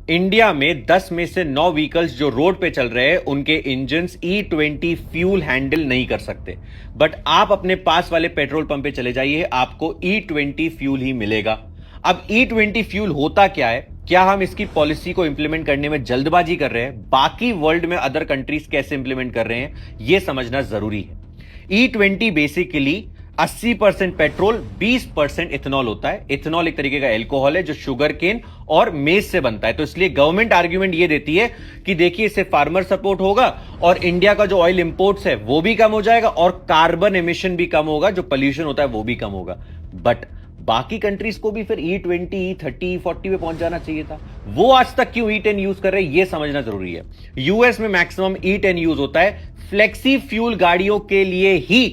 India में 10 में से 9 व्हीकल्स जो रोड पे चल रहे हैं उनके इंजन्स E20 फ्यूल हैंडल नहीं कर सकते। बट आप अपने पास वाले पेट्रोल पंप पे चले जाइए, आपको E20 फ्यूल ही मिलेगा। अब E20 फ्यूल होता क्या है, क्या हम इसकी पॉलिसी को इंप्लीमेंट करने में जल्दबाजी कर रहे हैं, बाकी वर्ल्ड में अदर कंट्रीज कैसे इंप्लीमेंट कर रहे हैं, यह समझना जरूरी है। E20 बेसिकली 80% पेट्रोल 20% इथेनॉल होता है। इथेनॉल एक तरीके का एल्कोहल है जो शुगर केन और मेज से बनता है। तो इसलिए गवर्नमेंट आर्ग्यूमेंट ये देती है कि देखिए इससे फार्मर सपोर्ट होगा और इंडिया का जो ऑयल इंपोर्ट्स है वो भी कम हो जाएगा और कार्बन एमिशन भी कम होगा, जो पोल्यूशन होता है वो भी कम होगा। बट बाकी कंट्रीज को भी फिर E20, E30, E40 पे पहुंच जाना चाहिए था। वो आज तक क्यों E10 यूज कर रहे हैं, ये समझना जरूरी है। यूएस में मैक्सिमम E10 यूज होता है, फ्लेक्सी फ्यूल गाड़ियों के लिए ही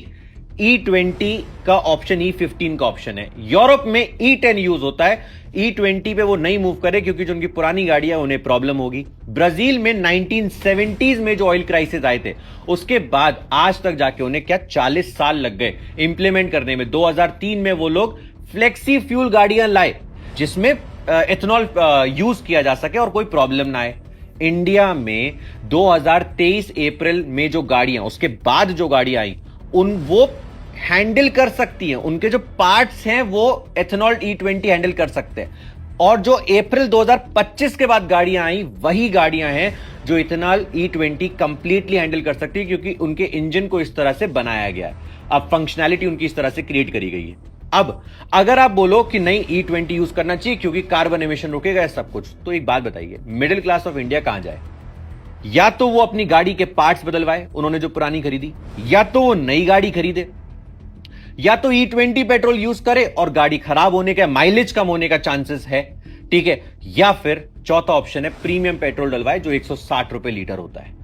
E20 का ऑप्शन E15 का ऑप्शन है। यूरोप में E10 यूज होता है, E20 पे वो नहीं मूव करे क्योंकि जो उनकी पुरानी गाड़ियां उन्हें प्रॉब्लम होगी। ब्राजील में 1970s में जो ऑयल क्राइसिस आए थे उसके बाद आज तक जाके उन्हें क्या 40 साल लग गए इंप्लीमेंट करने में। 2003 में वो लोग फ्लेक्सी फ्यूल गाड़ियां लाए जिसमें इथेनॉल यूज किया जा सके और कोई प्रॉब्लम ना आए। इंडिया में 2023 अप्रैल में जो गाड़ियां, उसके बाद जो गाड़ियां आई वो हैंडल कर सकती हैं, उनके जो पार्ट्स हैं वो एथेनॉल E20 हैंडल कर सकते हैं। और जो अप्रैल 2025 के बाद गाड़ियां आई वही गाड़ियां हैं जो इथेनॉल E20 कंप्लीटली हैंडल कर सकती है क्योंकि उनके इंजन को इस तरह से बनाया गया है। अब फंक्शनैलिटी उनकी इस तरह से क्रिएट करी गई है। अब अगर आप बोलो कि नहीं E20 यूज करना चाहिए क्योंकि कार्बन एमिशन रुकेगा सब कुछ, तो एक बात बताइए, मिडिल क्लास ऑफ इंडिया कहां जाए? या तो वो अपनी गाड़ी के पार्ट्स बदलवाए उन्होंने जो पुरानी खरीदी, या तो वो नई गाड़ी खरीदे, या तो E20 पेट्रोल यूज करे और गाड़ी खराब होने का, माइलेज कम होने का चांसेस है, ठीक है, या फिर चौथा ऑप्शन है प्रीमियम पेट्रोल डलवाए जो 160 रुपए लीटर होता है।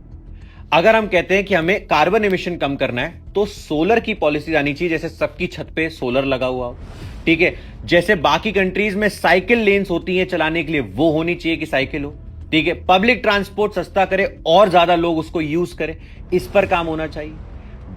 अगर हम कहते हैं कि हमें कार्बन एमिशन कम करना है तो सोलर की पॉलिसी आनी चाहिए, जैसे सबकी छत पे सोलर लगा हुआ हो, ठीक है, जैसे बाकी कंट्रीज में साइकिल लेन्स होती हैं चलाने के लिए वो होनी चाहिए कि साइकिल हो, ठीक है, पब्लिक ट्रांसपोर्ट सस्ता करे और ज्यादा लोग उसको यूज करें, इस पर काम होना चाहिए।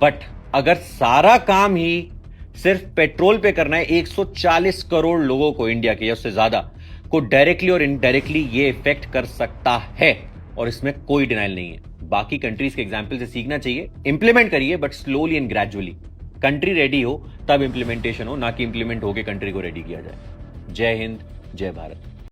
बट अगर सारा काम ही सिर्फ पेट्रोल पे करना है, 140 करोड़ लोगों को, इंडिया के या उससे ज्यादा को डायरेक्टली और इनडायरेक्टली ये इफेक्ट कर सकता है और इसमें कोई डिनाइल नहीं है। बाकी कंट्रीज के एग्जाम्पल से सीखना चाहिए, इंप्लीमेंट करिए but slowly and gradually. Country ready हो तब इंप्लीमेंटेशन हो, ना कि इंप्लीमेंट होकर कंट्री को रेडी किया जाए। जय हिंद, जय भारत।